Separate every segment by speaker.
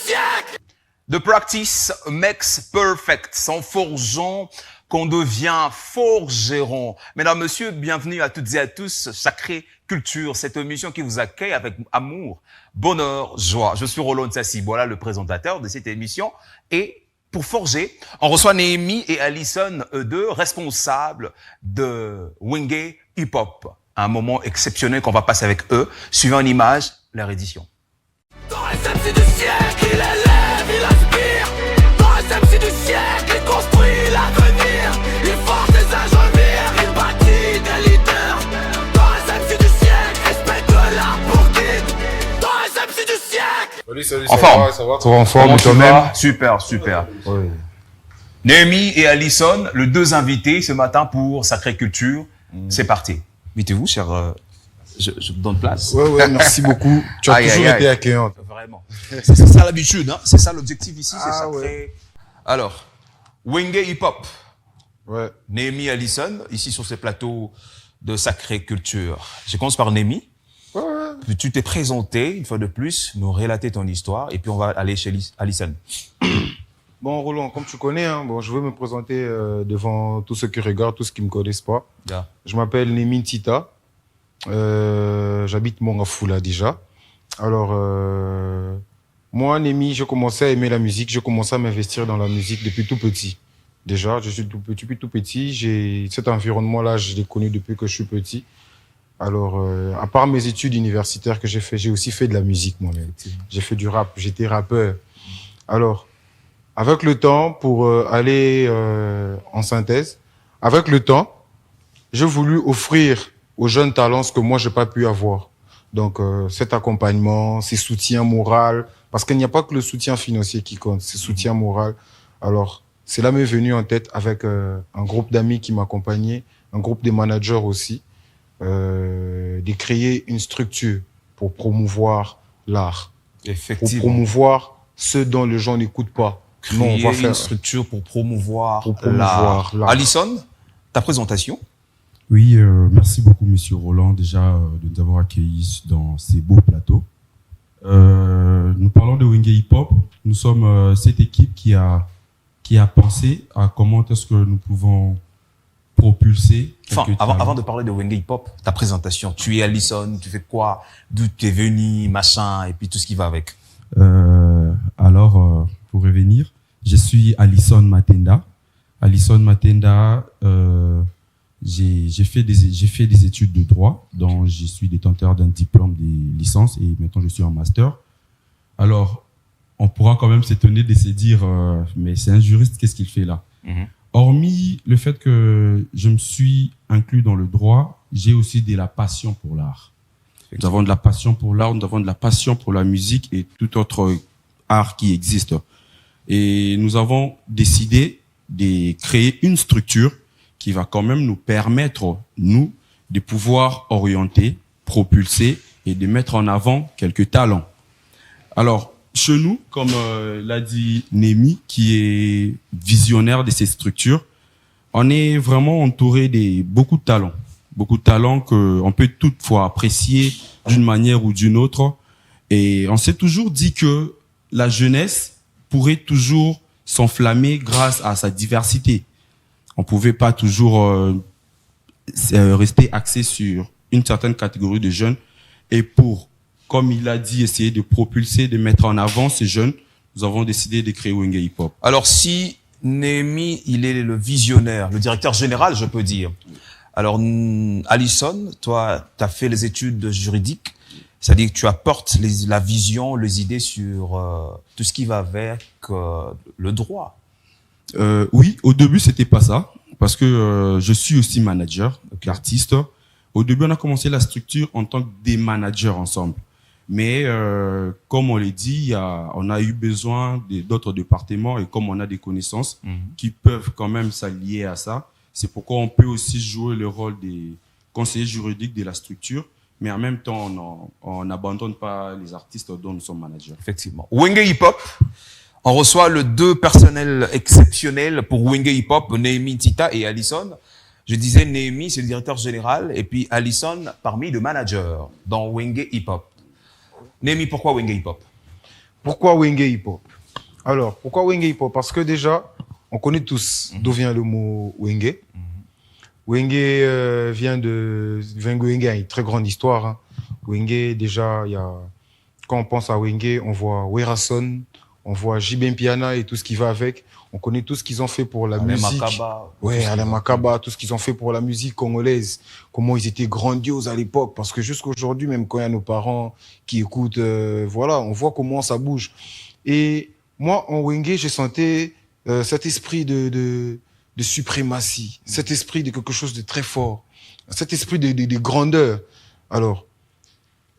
Speaker 1: siècle.
Speaker 2: The practice makes perfect. C'est en forgeant qu'on devient forgeron. Mesdames, Messieurs, bienvenue à toutes et à tous. Sacrée Culture, cette émission qui vous accueille avec amour, bonheur, joie. Je suis Roland Sassi, voilà le présentateur de cette émission. Et pour forger, on reçoit Néhémie et Alison, eux deux, responsables de Wenge Hip Hop. Un moment exceptionnel qu'on va passer avec eux, suivant une image, leur édition.
Speaker 1: Dans SMC du siècle, il élève, il inspire. Dans SMC du siècle, il construit l'avenir. Il forge des ingénieurs, il bâtit des leaders. Dans SMC du siècle, respecte l'art pour guide. Dans SMC du siècle.
Speaker 3: Salut,
Speaker 2: En forme.
Speaker 3: ça va en forme,
Speaker 2: Comment tu
Speaker 3: toi-même?
Speaker 2: vas? Super, super.
Speaker 3: Oui.
Speaker 2: Néhémie et Alison, les deux invités ce matin pour Sacrée Culture. C'est parti. Mettez-vous, cher. Je vous donne place.
Speaker 3: Ouais, merci beaucoup. Tu as
Speaker 2: Aïe,
Speaker 3: toujours
Speaker 2: aïe,
Speaker 3: été
Speaker 2: aïe.
Speaker 3: accueillante.
Speaker 2: Vraiment. C'est ça l'habitude, hein? C'est ça l'objectif ici, c'est
Speaker 3: Ah,
Speaker 2: sacré.
Speaker 3: ouais.
Speaker 2: Alors, Wenge Hip Hop.
Speaker 3: Ouais.
Speaker 2: Néhémie et Alison, ici sur ce plateau de Sacrée Culture. Je commence par Néhémie.
Speaker 3: Ouais.
Speaker 2: Puis tu t'es présenté, une fois de plus, nous relater ton histoire, et puis on va aller chez Alison.
Speaker 3: Bon, Roland, comme tu connais, hein, bon, je veux me présenter devant tous ceux qui regardent, tous ceux qui ne me connaissent pas.
Speaker 2: Yeah.
Speaker 3: Je m'appelle Némi Tita. J'habite Mongafula déjà. Alors, moi, Némi, j'ai commencé à aimer la musique. J'ai commencé à m'investir dans la musique depuis tout petit. Déjà, je suis depuis tout petit. Cet environnement-là, je l'ai connu depuis que je suis petit. Alors, à part mes études universitaires que j'ai fait, j'ai aussi fait de la musique moi-même. J'ai fait du rap, j'étais rappeur. Alors, avec le temps, pour aller en synthèse, avec le temps, j'ai voulu offrir aux jeunes talents ce que moi, j'ai pas pu avoir. Donc, cet accompagnement, ces soutiens moraux, parce qu'il n'y a pas que le soutien financier qui compte, c'est soutien moral. Alors, cela m'est venu en tête avec un groupe d'amis qui m'accompagnait, un groupe de managers aussi, de créer une structure pour promouvoir l'art, pour
Speaker 2: Effectivement.
Speaker 3: promouvoir ce dont les gens n'écoutent pas.
Speaker 2: Créer
Speaker 3: Non, on va faire
Speaker 2: une structure pour promouvoir
Speaker 3: l'art.
Speaker 2: Alison, ta présentation?
Speaker 4: Oui, merci beaucoup, Monsieur Roland, déjà de nous avoir accueillis dans ces beaux plateaux. Nous parlons de Wenge Hip Hop. Nous sommes cette équipe qui a pensé à comment est-ce que nous pouvons propulser.
Speaker 2: Enfin, avant de parler de Wenge Hip Hop, ta présentation, tu es Alison, tu fais quoi, d'où tu es venu, machin, et puis tout ce qui va avec.
Speaker 4: Alors, pour revenir, je suis Alison Matenda. Alison Matenda, j'ai fait des études de droit, dont je suis détenteur d'un diplôme de licence et maintenant je suis en master. Alors, on pourra quand même s'étonner de se dire, mais c'est un juriste, qu'est-ce qu'il fait là? Hormis le fait que je me suis inclus dans le droit, j'ai aussi de la passion pour l'art. Nous avons de la passion pour l'art, nous avons de la passion pour la musique et tout autre art qui existe. Et nous avons décidé de créer une structure qui va quand même nous permettre, nous, de pouvoir orienter, propulser et de mettre en avant quelques talents. Alors, chez nous, comme l'a dit Némi, qui est visionnaire de ces structures, on est vraiment entouré de beaucoup de talents. Beaucoup de talents qu'on peut toutefois apprécier d'une manière ou d'une autre. Et on s'est toujours dit que la jeunesse pourrait toujours s'enflammer grâce à sa diversité. On pouvait pas toujours rester axé sur une certaine catégorie de jeunes. Et pour, comme il a dit, essayer de propulser, de mettre en avant ces jeunes, nous avons décidé de créer Wenge Hip Hop.
Speaker 2: Alors, si Néhémie, il est le visionnaire, le directeur général, je peux dire. Alors, Alison, toi, tu as fait les études juridiques, c'est-à-dire que tu apportes la vision, les idées sur tout ce qui va avec le droit.
Speaker 4: Oui, au début, c'était pas ça, parce que je suis aussi manager, artiste. Au début, on a commencé la structure en tant que des managers ensemble. Mais comme on l'a dit, on a eu besoin d'autres départements et comme on a des connaissances qui peuvent quand même s'allier à ça, c'est pourquoi on peut aussi jouer le rôle des conseillers juridiques de la structure, mais en même temps, on n'abandonne pas les artistes dont nous sommes managers.
Speaker 2: Effectivement. Wenge Hip Hop, on reçoit le deux personnels exceptionnels pour Wenge Hip Hop, Néhémie Tita et Alison. Je disais Néhémie, c'est le directeur général, et puis Alison parmi les managers dans Wenge Hip Hop. Néhémie, pourquoi Wenge Hip Hop?
Speaker 3: Pourquoi Wenge hip-hop? Alors, pourquoi Wenge hip-hop? Parce que déjà, on connaît tous d'où vient le mot Wenge. Wenge vient de... Wenge a une très grande histoire. Hein. Wenge, déjà, quand on pense à Wenge, on voit Werason, on voit Jibem Piana et tout ce qui va avec. On connaît tout ce qu'ils ont fait pour la musique. Alain Makaba, tout ce qu'ils ont fait pour la musique congolaise. Comment ils étaient grandioses à l'époque. Parce que jusqu'à aujourd'hui, même quand il y a nos parents qui écoutent, voilà, on voit comment ça bouge. Et moi, en Wenge, j'ai senti cet esprit de suprématie, cet esprit de quelque chose de très fort, cet esprit de grandeur. Alors,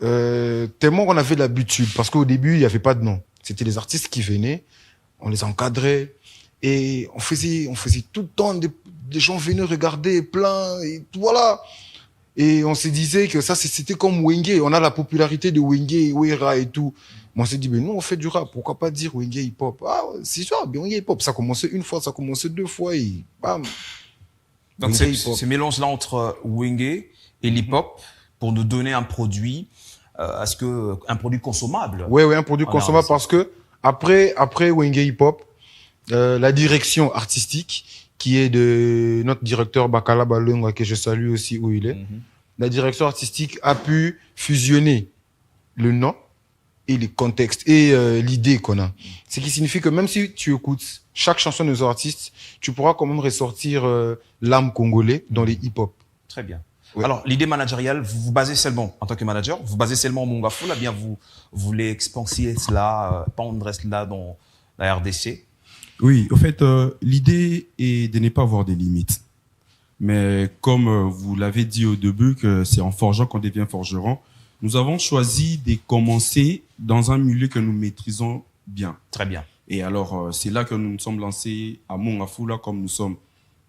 Speaker 3: tellement qu'on avait l'habitude, parce qu'au début, il n'y avait pas de nom. C'était les artistes qui venaient, on les encadrait, et on faisait tout le temps, des gens venaient regarder plein, et voilà. Et on se disait que ça, c'était comme Wenge. On a la popularité de Wenge, Wera et tout. Moi, on s'est dit, mais nous, on fait du rap. Pourquoi pas dire Wenge hip-hop? Ah, c'est ça, bien Wenge hip-hop. Ça a commencé une fois, ça a commencé deux fois, et bam.
Speaker 2: Donc, ce mélange-là entre Wenge et l'hip-hop pour nous donner un produit, un produit consommable.
Speaker 3: Ouais, un produit consommable parce que après Wenge hip-hop, la direction artistique qui est de notre directeur Bakala Balunga, que je salue aussi où il est. La direction artistique a pu fusionner le nom et les contextes et l'idée qu'on a. Ce qui signifie que même si tu écoutes chaque chanson de nos artistes, tu pourras quand même ressortir l'âme congolais dans les hip-hop.
Speaker 2: Très bien.
Speaker 3: Ouais.
Speaker 2: Alors, l'idée managériale, vous vous basez seulement, en tant que manager, vous basez seulement en Mongafula, bien vous voulez expanser cela, pendre cela dans la RDC?
Speaker 4: Oui, au fait, l'idée est de ne pas avoir des limites. Mais comme vous l'avez dit au début, que c'est en forgeant qu'on devient forgeron, nous avons choisi de commencer dans un milieu que nous maîtrisons bien.
Speaker 2: Très bien.
Speaker 4: Et alors, c'est là que nous nous sommes lancés à Mongafula, comme nous sommes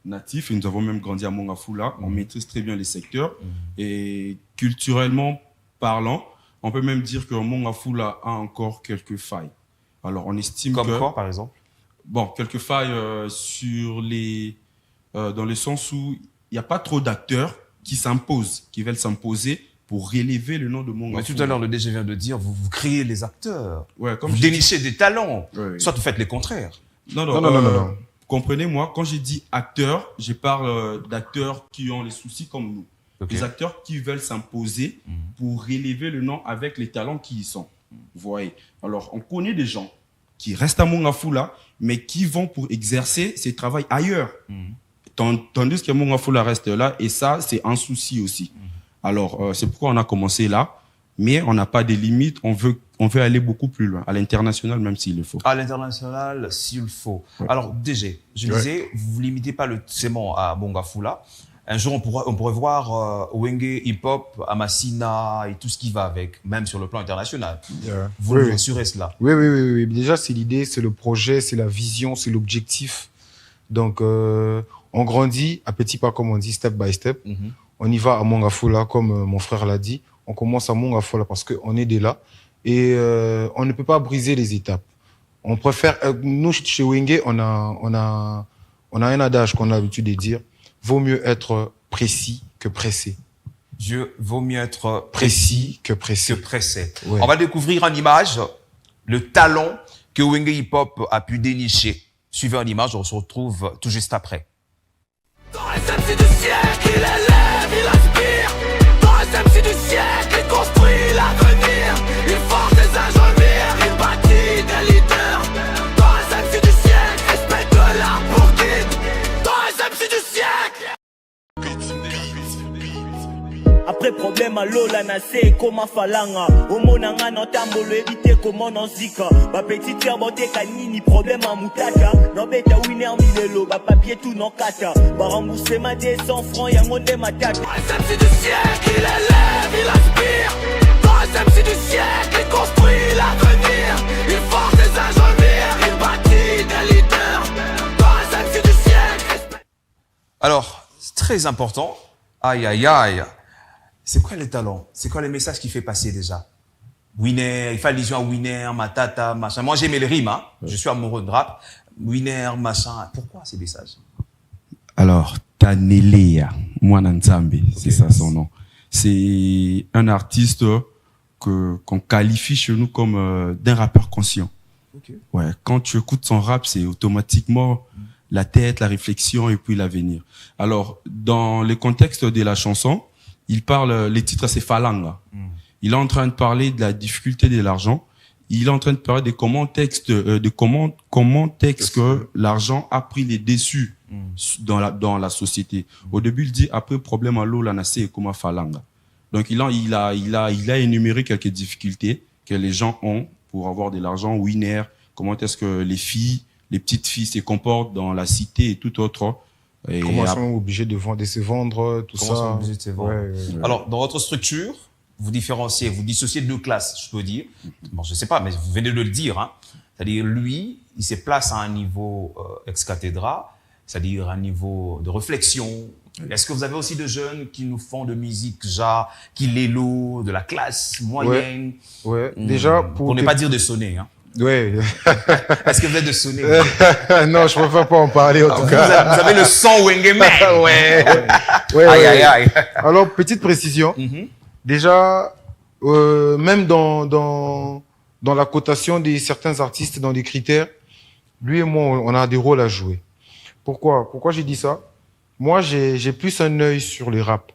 Speaker 4: natifs, et nous avons même grandi à Mongafula. On maîtrise très bien les secteurs. Et culturellement parlant, on peut même dire que Mongafula a encore quelques failles. Alors, on estime
Speaker 2: Comme quoi, par exemple?
Speaker 4: Bon, quelques failles dans le sens où il n'y a pas trop d'acteurs qui s'imposent, qui veulent s'imposer pour relever le nom de Mongafula.
Speaker 2: Mais tout à l'heure, le DG vient de dire, vous créez les acteurs,
Speaker 4: ouais, comme
Speaker 2: vous dénichez des talents,
Speaker 4: ouais.
Speaker 2: Soit vous faites les contraires.
Speaker 3: Non.
Speaker 4: Comprenez-moi, quand j'ai dit acteurs, je parle d'acteurs qui ont les soucis comme nous.
Speaker 2: Okay.
Speaker 4: Des acteurs qui veulent s'imposer pour relever le nom avec les talents qui y sont. Vous voyez. Alors, on connaît des gens qui restent à Mongafula, mais qui vont pour exercer ces travaux ailleurs. Tandis que Mongafula reste là, et ça, c'est un souci aussi. Alors, c'est pourquoi on a commencé là, mais on n'a pas de limites, on veut aller beaucoup plus loin, à l'international, même s'il le faut.
Speaker 2: À l'international, s'il le faut. Ouais. Alors, DG, je disais, vous ne vous limitez pas seulement à Mongafula. Un jour, on pourrait voir Wenge hip-hop, Amasina et tout ce qui va avec, même sur le plan international. Vous nous assurez cela?
Speaker 3: Oui. Déjà, c'est l'idée, c'est le projet, c'est la vision, c'est l'objectif. Donc, on grandit à petits pas, comme on dit, step by step. On y va à Mongafula, comme mon frère l'a dit. On commence à Mongafula parce qu'on est de là. Et on ne peut pas briser les étapes. On préfère... nous, chez Wenge, on a un adage qu'on a l'habitude de dire. Vaut mieux être précis que pressé.
Speaker 2: Vaut mieux être
Speaker 3: précis que pressé.
Speaker 2: Ouais. On va découvrir en image le talent que Wenge Hip Hop a pu dénicher. Suivez en image, on se retrouve tout juste après.
Speaker 1: Dans les MC du siècle, il élève, il inspire. Dans les MC du siècle, il construit l'avenir. Il forge des ingénieurs, il bâtit des leaders. Dans les MC du siècle, respecte l'art pour guide. Dans les MC du siècle.
Speaker 5: Après problème à Lola Nassé, comment falanga Omonanga n'entambolo éviter comment n'en zika. Ba petite terre bote kanini problème à moutaka. Non beta winner milelo, ba papier tout non kata. Ba rembourser ma 100 francs, y'a mon dématak.
Speaker 1: Dans les MC du siècle, il élève, il inspire. Dans les MC du siècle, il construit l'avenir. Il forge des ingénieurs, il bâtit des leaders. Dans les MC du siècle.
Speaker 2: Alors, c'est très important. Aïe, aïe, aïe. C'est quoi les talents? C'est quoi les messages qu'il fait passer déjà? Winner, il fait allusion à Winner, Matata, machin. Moi, j'aimais les rimes, hein. Je suis amoureux de rap. Winner, machin. Pourquoi ces messages?
Speaker 4: Alors, Tanelea Mwananzambe, c'est ça son nom. C'est un artiste qu'on qualifie chez nous comme d'un rappeur conscient.
Speaker 2: Ok.
Speaker 4: Ouais, quand tu écoutes son rap, c'est automatiquement la tête, la réflexion et puis l'avenir. Alors, dans le contexte de la chanson, il parle, les titres c'est Falanga. Il est en train de parler de la difficulté de l'argent. Il est en train de parler de comment que l'argent a pris les dessus dans la société. Au début, il dit après problème à l'eau, la nacé et comment Falanga. Donc il a énuméré quelques difficultés que les gens ont pour avoir de l'argent, winner, comment est-ce que les petites filles se comportent dans la cité et tout autre. Et
Speaker 3: comment ils sont obligés de se vendre, tout
Speaker 2: Comment
Speaker 3: ça.
Speaker 2: sont obligés de se vendre.
Speaker 3: Ouais.
Speaker 2: Alors, dans votre structure, vous différenciez, vous dissociez deux classes, je peux dire. Bon, je sais pas, mais vous venez de le dire. Hein. C'est-à-dire, lui, il se place à un niveau ex-cathédra, c'est-à-dire un niveau de réflexion. Est-ce que vous avez aussi des jeunes qui nous font de musique, genre, qui l'élo, de la classe moyenne?
Speaker 3: Ouais. Déjà,
Speaker 2: pour ne pas dire de sonner, hein.
Speaker 3: Ouais.
Speaker 2: Est-ce que vous êtes de sonner?
Speaker 3: Non, je préfère pas en parler, en tout cas.
Speaker 2: Vous avez le son Wengeman.
Speaker 3: Ouais.
Speaker 2: Aïe, aïe, aïe.
Speaker 3: Alors, petite précision. Déjà, même dans la cotation de certains artistes, dans les critères, lui et moi, on a des rôles à jouer. Pourquoi j'ai dit ça? Moi, j'ai plus un œil sur le rap.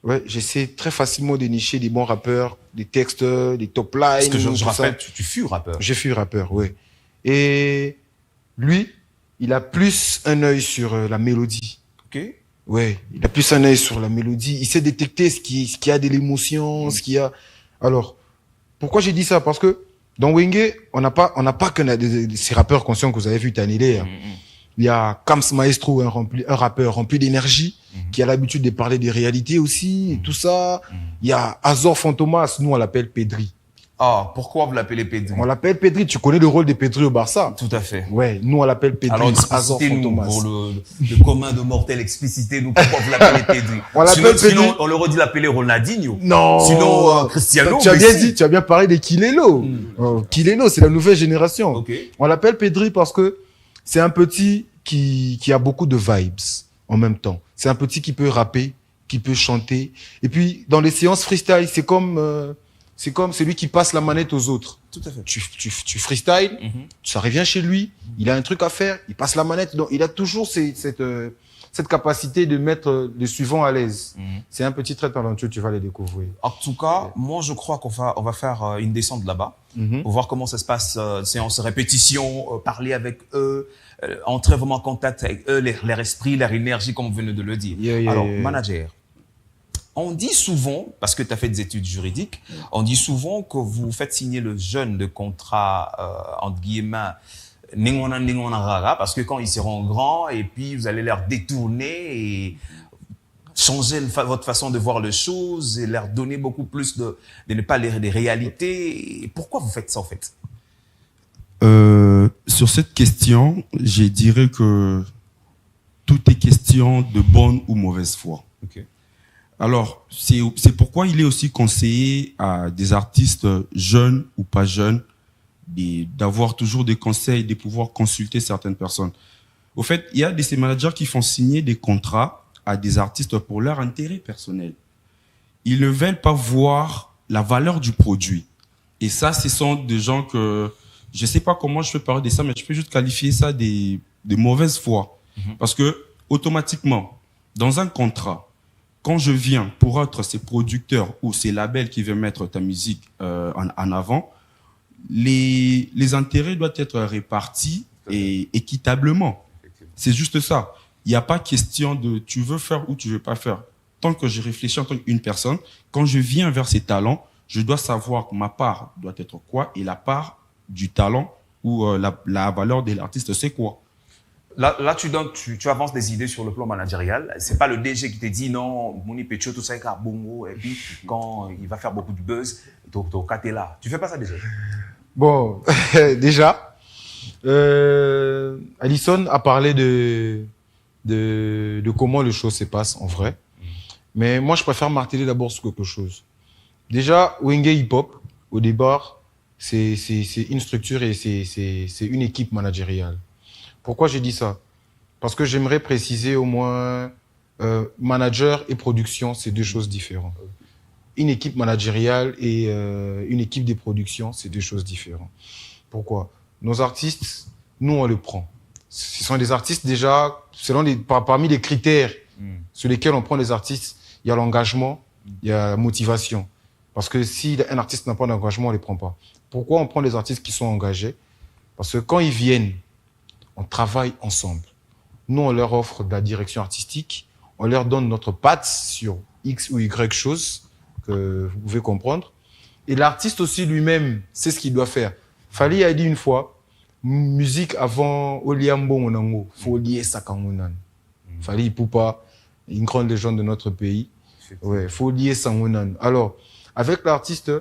Speaker 3: Ouais, j'essaie très facilement de nicher des bons rappeurs, des textes, des top lines.
Speaker 2: Parce que je rappelle, tu fus rappeur.
Speaker 3: J'ai fui rappeur, ouais. Et lui, il a plus un œil sur la mélodie.
Speaker 2: Ok.
Speaker 3: Ouais, il a plus un œil sur la mélodie. Il sait détecter ce qui a de l'émotion, ce qui a. Alors, pourquoi j'ai dit ça? Parce que dans Wenge, on n'a pas que ces rappeurs conscients que vous avez vu Tanilé. Hein. Il y a Kams Maestro, un rappeur rempli d'énergie, qui a l'habitude de parler des réalités aussi, et tout ça. Il y a Azor Fantomas, nous on l'appelle Pedri.
Speaker 2: Ah, pourquoi vous l'appelez Pedri?
Speaker 3: On l'appelle Pedri, tu connais le rôle de Pedri au Barça?
Speaker 2: Tout à fait.
Speaker 3: Ouais, nous on l'appelle Pedri.
Speaker 2: Alors,
Speaker 3: Azor
Speaker 2: explicitez-nous,
Speaker 3: Fantomas.
Speaker 2: pour le commun de mortels, explicitez-nous pourquoi vous l'appelez Pedri.
Speaker 3: On l'appelle Pedri.
Speaker 2: Sinon, on aurait dû l'appeler Ronaldinho.
Speaker 3: Non.
Speaker 2: Sinon, Cristiano.
Speaker 3: Tu as bien
Speaker 2: Messi.
Speaker 3: dit, tu as bien parlé des Kilelo. Kilelo, c'est la nouvelle génération.
Speaker 2: Ok.
Speaker 3: On l'appelle Pedri parce que c'est un petit qui a beaucoup de vibes en même temps. C'est un petit qui peut rapper, qui peut chanter. Et puis, dans les séances freestyle, c'est comme celui qui passe la manette aux autres.
Speaker 2: Tout à fait.
Speaker 3: Tu freestyle, ça revient chez lui, il a un truc à faire, il passe la manette. Donc, il a toujours cette capacité de mettre le suivant à l'aise. C'est un petit très talentueux, tu vas le découvrir.
Speaker 2: En tout cas, moi, je crois qu'on va faire une descente là-bas pour voir comment ça se passe, séance répétition, parler avec eux, entrer vraiment en contact avec eux, leur esprit, leur énergie, comme vous venez de le dire. Alors, manager, on dit souvent, parce que tu as fait des études juridiques, on dit souvent que vous faites signer le jeune de contrat, entre guillemets, parce que quand ils seront grands, et puis vous allez leur détourner et changer votre façon de voir les choses et leur donner beaucoup plus de ne pas lire des réalités. Et pourquoi vous faites ça, en fait?
Speaker 4: Sur cette question, je dirais que tout est question de bonne ou mauvaise foi.
Speaker 2: Okay.
Speaker 4: Alors, c'est pourquoi il est aussi conseillé à des artistes jeunes ou pas jeunes d'avoir toujours des conseils, de pouvoir consulter certaines personnes. Au fait, il y a ces managers qui font signer des contrats à des artistes pour leur intérêt personnel. Ils ne veulent pas voir la valeur du produit. Et ça, ce sont des gens que, je ne sais pas comment je peux parler de ça, mais je peux juste qualifier ça de mauvaise foi. Parce que, automatiquement, dans un contrat, quand je viens pour être ces producteurs ou ces labels qui veulent mettre ta musique en avant, les intérêts doivent être répartis et équitablement. C'est juste ça. Il n'y a pas question de tu veux faire ou tu veux pas faire. Tant que je réfléchis en tant qu'une personne, quand je viens vers ces talents, je dois savoir que ma part doit être quoi et la part du talent ou la valeur de l'artiste, c'est quoi.
Speaker 2: Là, tu avances des idées sur le plan managérial. C'est pas le DG qui te dit non, Moni Pecho, tout ça, bongo, et puis quand il va faire beaucoup de buzz, t'es là. Tu fais pas ça déjà?
Speaker 3: Bon, déjà, Alison a parlé de comment les choses se passent en vrai. Mais moi, je préfère marteler d'abord sur quelque chose. Déjà, Wenge Hip Hop, au départ, c'est une structure et c'est une équipe managériale. Pourquoi j'ai dit ça? Parce que j'aimerais préciser au moins manager et production, c'est deux choses différentes. une équipe managériale et une équipe de production, c'est deux choses différentes. Pourquoi? Nos artistes, nous, on les prend. Ce sont des artistes déjà, parmi les critères sur lesquels on prend les artistes, il y a l'engagement, il y a la motivation. Parce que si un artiste n'a pas d'engagement, on ne les prend pas. Pourquoi on prend les artistes qui sont engagés? Parce que quand ils viennent, on travaille ensemble. Nous, on leur offre de la direction artistique, on leur donne notre patte sur X ou Y choses que vous pouvez comprendre. Et l'artiste aussi lui-même sait ce qu'il doit faire. Fally a dit une fois, musique avant Oliambo Monango, faut lier ça quand on a. Fally Poupa, une grande légende de notre pays. Ouais, faut lier ça on a. Alors, avec l'artiste,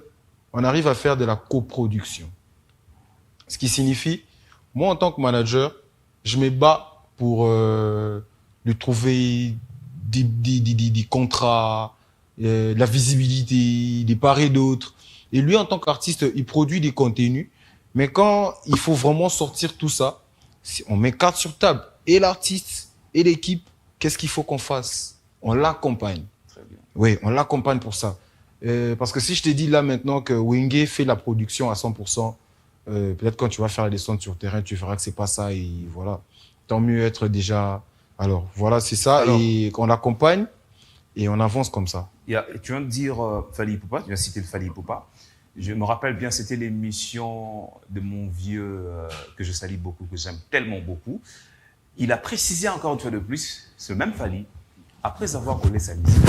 Speaker 3: on arrive à faire de la coproduction. Ce qui signifie, moi en tant que manager, je me bats pour lui trouver des contrats, la visibilité, des part et d'autres. Et lui, en tant qu'artiste, il produit des contenus. Mais quand il faut vraiment sortir tout ça, on met carte sur table. Et l'artiste et l'équipe, qu'est-ce qu'il faut qu'on fasse? On l'accompagne.
Speaker 2: Très bien.
Speaker 3: Oui, on l'accompagne pour ça. Parce que si je te dis là maintenant que Wenge fait la production à 100%, peut-être quand tu vas faire la descente sur terrain, tu verras que c'est pas ça et voilà. Tant mieux être déjà. Alors voilà, c'est ça.
Speaker 2: Alors,
Speaker 3: et qu'on l'accompagne et on avance comme ça.
Speaker 2: Tu viens de dire Fally Poupa, tu viens de citer le Fally Poupa. Je me rappelle bien, c'était l'émission de mon vieux que je salue beaucoup, que j'aime tellement beaucoup. Il a précisé encore une fois de plus, ce même Fally, après avoir collé sa musique,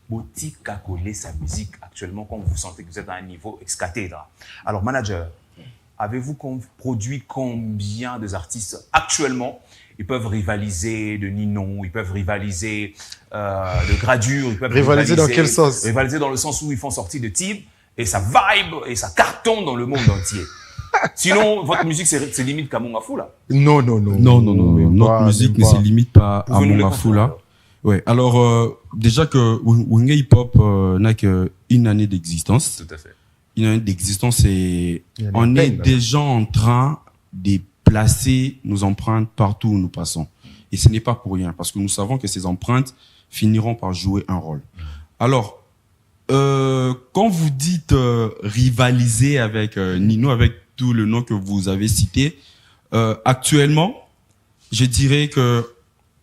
Speaker 2: Boutique a collé sa musique actuellement quand vous sentez que vous êtes à un niveau ex-cathédra. Alors, manager, avez-vous produit combien d'artistes actuellement? Ils peuvent rivaliser de Ninon, ils peuvent rivaliser de Gradure, ils peuvent
Speaker 3: Rivaliser dans quel sens?
Speaker 2: Rivaliser dans le sens où ils font sortir de Tib et ça vibe et ça cartonne dans le monde entier. Sinon, votre musique, c'est limite qu'à Mongafou, là.
Speaker 3: Non.
Speaker 4: Notre musique ne se limite pas à Mongafou, là. Ouais. Alors, déjà que Wenge Hip Hop n'a qu'une année d'existence.
Speaker 2: Tout à fait.
Speaker 4: Une année d'existence et on est déjà en train de placer nos empreintes partout où nous passons. Et ce n'est pas pour rien, parce que nous savons que ces empreintes finiront par jouer un rôle. Alors, quand vous dites rivaliser avec Nino, avec tout le nom que vous avez cité, actuellement, je dirais que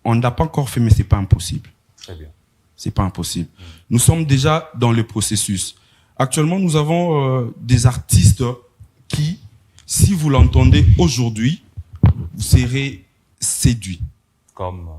Speaker 4: on n'a pas encore fait, mais c'est pas impossible.
Speaker 2: Très bien.
Speaker 4: C'est pas impossible. Nous sommes déjà dans le processus. Actuellement, nous avons des artistes qui, si vous l'entendez aujourd'hui, vous serez séduits.
Speaker 2: Comme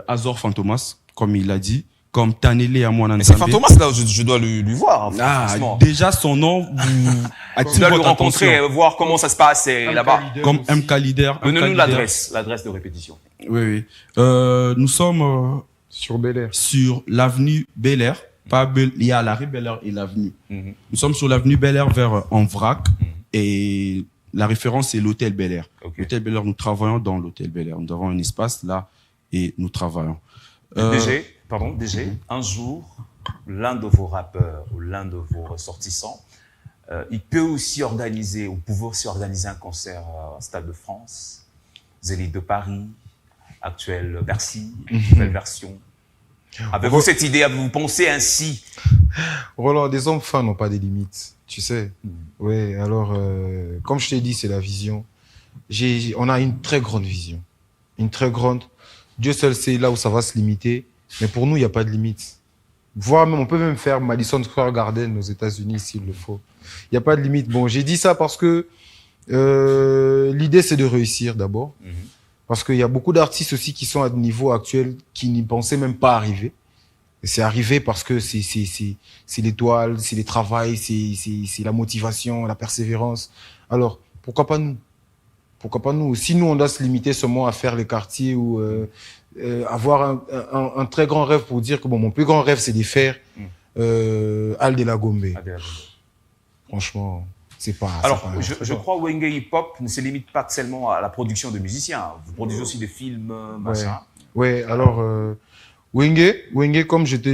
Speaker 4: Azor Fantomas, comme il l'a dit, comme Tanele Amouana.
Speaker 2: Mais c'est Fantomas, là, je dois lui voir. Hein,
Speaker 4: déjà, son nom, vous
Speaker 2: tu dois le rencontrer, voir comment ça se passe là-bas.
Speaker 4: Comme MK Leader.
Speaker 2: Donnez-nous l'adresse de répétition.
Speaker 4: Oui. Nous sommes
Speaker 3: sur Bel Air.
Speaker 4: Sur l'avenue Bel Air. Il y a la rue Bel Air et l'avenue. Nous sommes sur l'avenue Bel Air vers Envrac. Et la référence, c'est l'hôtel Bel Air. Okay. L'hôtel Bel Air, nous travaillons dans l'hôtel Bel Air. Nous avons un espace là et nous travaillons.
Speaker 2: DG, un jour, l'un de vos rappeurs ou l'un de vos ressortissants, il peut aussi organiser, ou pouvez aussi organiser un concert au Stade de France, Zénith de Paris, actuel Bercy, nouvelle version. Avez-vous cette idée, avez-vous pensé ainsi?
Speaker 3: Roland, des hommes fins n'ont pas de limites, tu sais. Oui, alors, comme je t'ai dit, c'est la vision. On a une très grande vision. Une très grande. Dieu seul sait là où ça va se limiter. Mais pour nous, il n'y a pas de limite. On peut même faire Madison Square Garden aux États-Unis s'il le faut. Il n'y a pas de limite. Bon, j'ai dit ça parce que l'idée, c'est de réussir d'abord. Parce qu'il y a beaucoup d'artistes aussi qui sont à un niveau actuel qui n'y pensaient même pas arriver. Et c'est arrivé parce que c'est l'étoile, c'est le travail, c'est la motivation, la persévérance. Alors, pourquoi pas nous? Pourquoi pas nous? Si nous, on doit se limiter seulement à faire les quartiers ou avoir un très grand rêve pour dire que bon, mon plus grand rêve, c'est de faire Al de la Gombe. Franchement, c'est pas...
Speaker 2: Alors, je crois que Wenge Hip Hop ne se limite pas seulement à la production de musiciens. Vous produisez aussi des films, machin.
Speaker 3: Ouais, alors, Wenge, comme je te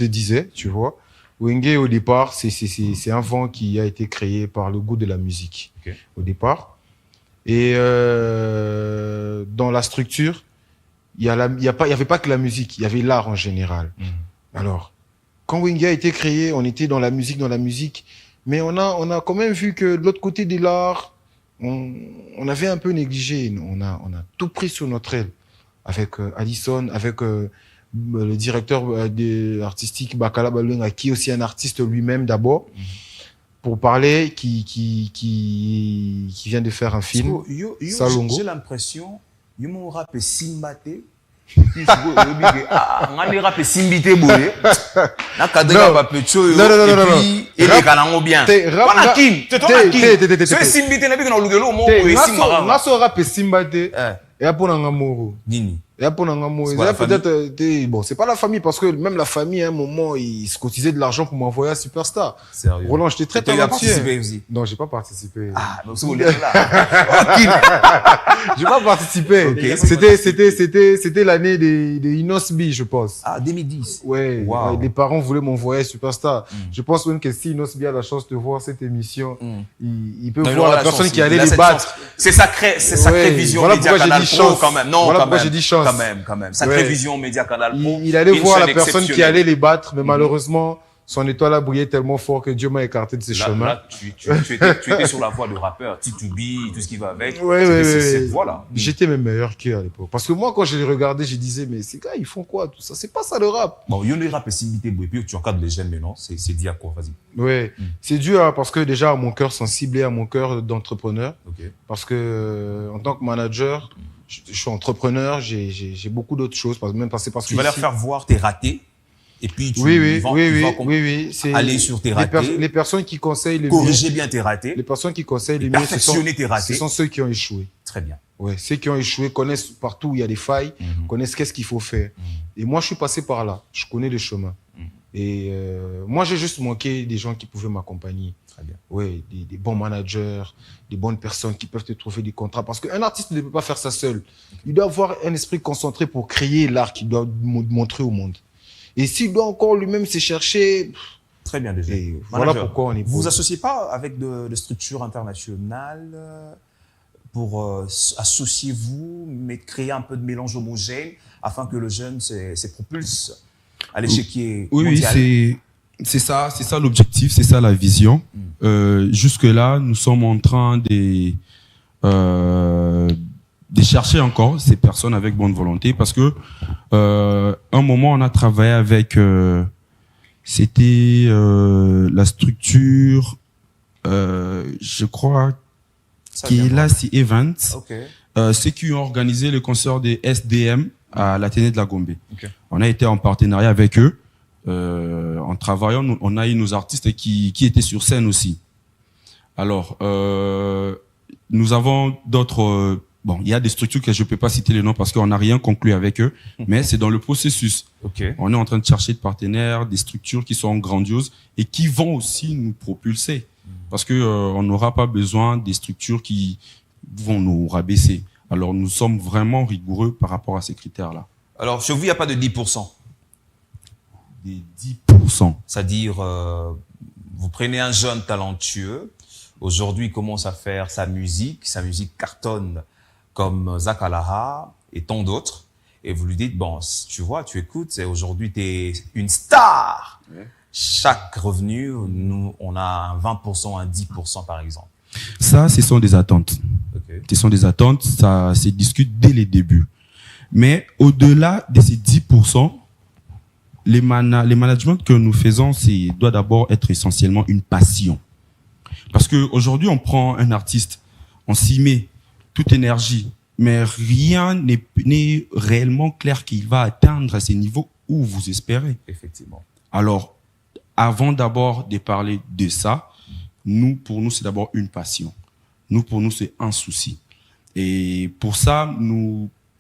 Speaker 3: disais, tu vois, Wenge, au départ, c'est un vent qui a été créé par le goût de la musique. Okay. Au départ. Et dans la structure, il y avait pas que la musique, il y avait l'art en général. Alors, quand Wenge a été créé, on était dans la musique. Mais on a quand même vu que de l'autre côté de l'art, on avait un peu négligé. On a tout pris sur notre aile. Avec Allison, avec le directeur artistique Bakala Balunga, qui est aussi un artiste lui-même d'abord, pour parler, qui vient de faire un film. Salongo.
Speaker 2: J'ai l'impression, il m'a rappelé Simbate. Non,
Speaker 3: peut-être, bon, c'est pas la famille, parce que même la famille, à un moment, ils se cotisaient de l'argent pour m'envoyer à Superstar.
Speaker 2: Sérieux?
Speaker 3: Roland, j'étais très
Speaker 2: participé aussi.
Speaker 3: Non, j'ai pas participé.
Speaker 2: Ah, donc c'est vous là.
Speaker 3: J'ai pas participé.
Speaker 2: Okay.
Speaker 3: C'était l'année des Inosbi, je pense.
Speaker 2: Ah, 2010.
Speaker 3: Ouais.
Speaker 2: Wow.
Speaker 3: Les parents voulaient m'envoyer à Superstar. Je pense même que si Inosbi a la chance de voir cette émission, il peut voir la personne qui allait les battre.
Speaker 2: C'est sacré vision
Speaker 3: voilà
Speaker 2: média Canal Pro quand même. Non,
Speaker 3: voilà
Speaker 2: quand
Speaker 3: pourquoi
Speaker 2: même.
Speaker 3: j'ai dit chance.
Speaker 2: Quand même. Sacré vision média Canal Pro.
Speaker 3: Il allait voir la personne qui allait les battre, mais malheureusement, son étoile a brillé tellement fort que Dieu m'a écarté de ses chemins.
Speaker 2: Là, tu étais sur la voie de rappeur, Titubi, tout ce qui va avec.
Speaker 3: Ouais.
Speaker 2: Voilà.
Speaker 3: J'étais même meilleur qu'eux à l'époque. Parce que moi, quand je les regardais, je disais, mais ces gars, ils font quoi, tout ça? C'est pas ça le rap.
Speaker 2: Bon, il y a le rap et Simbité, et puis tu encadres les jeunes maintenant, c'est dit à quoi? Vas-y.
Speaker 3: Ouais. C'est dur, hein, parce que déjà, à mon cœur sensible et à mon cœur d'entrepreneur.
Speaker 2: Ok.
Speaker 3: Parce que, en tant que manager, je suis entrepreneur, j'ai beaucoup d'autres choses, parce que
Speaker 2: tu vas leur faire voir tes ratés. Et puis tu
Speaker 3: oui. C'est
Speaker 2: aller sur tes ratés.
Speaker 3: Les personnes qui conseillent les
Speaker 2: corriger bien tes ratés.
Speaker 3: Les personnes qui conseillent les mieux,
Speaker 2: perfectionner tes ratés.
Speaker 3: Ce sont ceux qui ont échoué.
Speaker 2: Très bien.
Speaker 3: Ouais, ceux qui ont échoué connaissent partout où il y a des failles, connaissent qu'est-ce qu'il faut faire. Et moi, je suis passé par là. Je connais le chemin. Et moi, j'ai juste manqué des gens qui pouvaient m'accompagner.
Speaker 2: Très bien.
Speaker 3: Ouais, des bons managers, des bonnes personnes qui peuvent te trouver des contrats. Parce qu'un artiste ne peut pas faire ça seul. Il doit avoir un esprit concentré pour créer l'art qu'il doit montrer au monde. Et s'il doit encore lui-même se chercher...
Speaker 2: Très bien déjà.
Speaker 3: Voilà pourquoi on est...
Speaker 2: Vous vous associez pas avec de structures internationales pour associer-vous, mais créer un peu de mélange homogène afin que le jeune se propulse à l'échiquier mondial?
Speaker 4: Oui, c'est ça l'objectif, c'est ça la vision. Jusque-là, nous sommes en train de chercher encore ces personnes avec bonne volonté, parce que un moment on a travaillé avec c'était la structure je crois qui est là, c'est Events.
Speaker 2: Okay.
Speaker 4: Ceux qui ont organisé le concert des SDM à l'Athénée de la Gombe.
Speaker 2: Okay.
Speaker 4: On a été en partenariat avec eux. En travaillant, on a eu nos artistes qui étaient sur scène aussi. Alors, nous avons d'autres... bon, il y a des structures que je ne peux pas citer les noms parce qu'on n'a rien conclu avec eux, mais c'est dans le processus.
Speaker 2: Okay.
Speaker 4: On est en train de chercher des partenaires, des structures qui sont grandioses et qui vont aussi nous propulser. Parce que on n'aura pas besoin des structures qui vont nous rabaisser. Alors, nous sommes vraiment rigoureux par rapport à ces critères-là.
Speaker 2: Alors, chez vous, il n'y a pas de 10%.
Speaker 4: Des 10%.
Speaker 2: C'est-à-dire, vous prenez un jeune talentueux, aujourd'hui il commence à faire sa musique cartonne comme Zach Alaha et tant d'autres, et vous lui dites, bon, tu vois, tu écoutes, aujourd'hui tu es une star. Ouais. Chaque revenu, nous, on a un 20%, un 10% par exemple.
Speaker 4: Ça, ce sont des attentes. Okay. Ce sont des attentes, ça se discute dès les débuts. Mais au-delà de ces 10%, les managements que nous faisons, doit d'abord être essentiellement une passion. Parce que aujourd'hui, on prend un artiste, on s'y met toute énergie, mais rien n'est réellement clair qu'il va atteindre à ces niveaux où vous espérez.
Speaker 2: Effectivement.
Speaker 4: Alors, avant d'abord de parler de ça, pour nous, c'est d'abord une passion. Pour nous, c'est un souci. Et pour ça,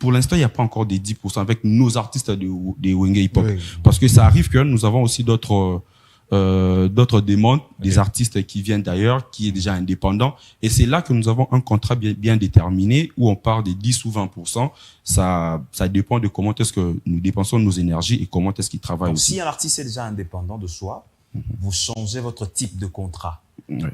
Speaker 4: pour l'instant, il n'y a pas encore des 10% avec nos artistes de Wenge Hip Hop. Oui. Parce que ça arrive que nous avons aussi d'autres demandes, des artistes qui viennent d'ailleurs, qui est déjà indépendant. Et c'est là que nous avons un contrat bien déterminé où on part des 10 ou 20%. Ça dépend de comment est-ce que nous dépensons nos énergies et comment est-ce qu'il travaille aussi.
Speaker 2: Si un artiste est déjà indépendant de soi, vous changez votre type de contrat.
Speaker 4: Oui.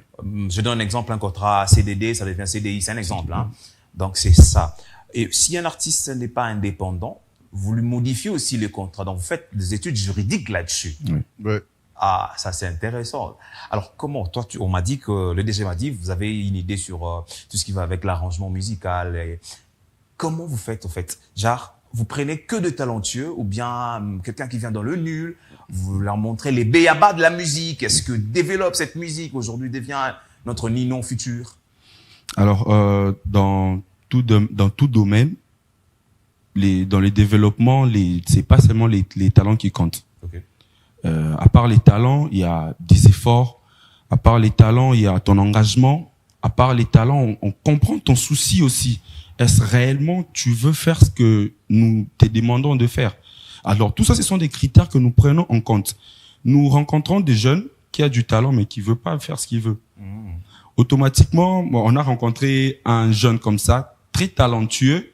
Speaker 2: Je donne un exemple, un contrat CDD, ça devient CDI, c'est un exemple. Hein. Donc c'est ça. Et si un artiste n'est pas indépendant, vous lui modifiez aussi les contrats. Donc, vous faites des études juridiques là-dessus.
Speaker 3: Ouais.
Speaker 2: Ah, ça c'est intéressant. Alors, comment, toi, on m'a dit que, le DG m'a dit, vous avez une idée sur tout ce qui va avec l'arrangement musical. Et comment vous faites, au fait? Genre, vous prenez que de talentueux ou bien quelqu'un qui vient dans le nul, vous leur montrez les béabas de la musique. Est-ce que développe cette musique aujourd'hui devient notre Ninon futur?
Speaker 4: Alors, dans tout domaine, dans les développements, c'est pas seulement les talents qui comptent.
Speaker 2: Okay.
Speaker 4: À part les talents, il y a des efforts. À part les talents, il y a ton engagement. À part les talents, on comprend ton souci aussi. Est-ce réellement tu veux faire ce que nous te demandons de faire? Alors, tout ça, ce sont des critères que nous prenons en compte. Nous rencontrons des jeunes qui ont du talent, mais qui ne veulent pas faire ce qu'ils veulent. Automatiquement, on a rencontré un jeune comme ça, très talentueux.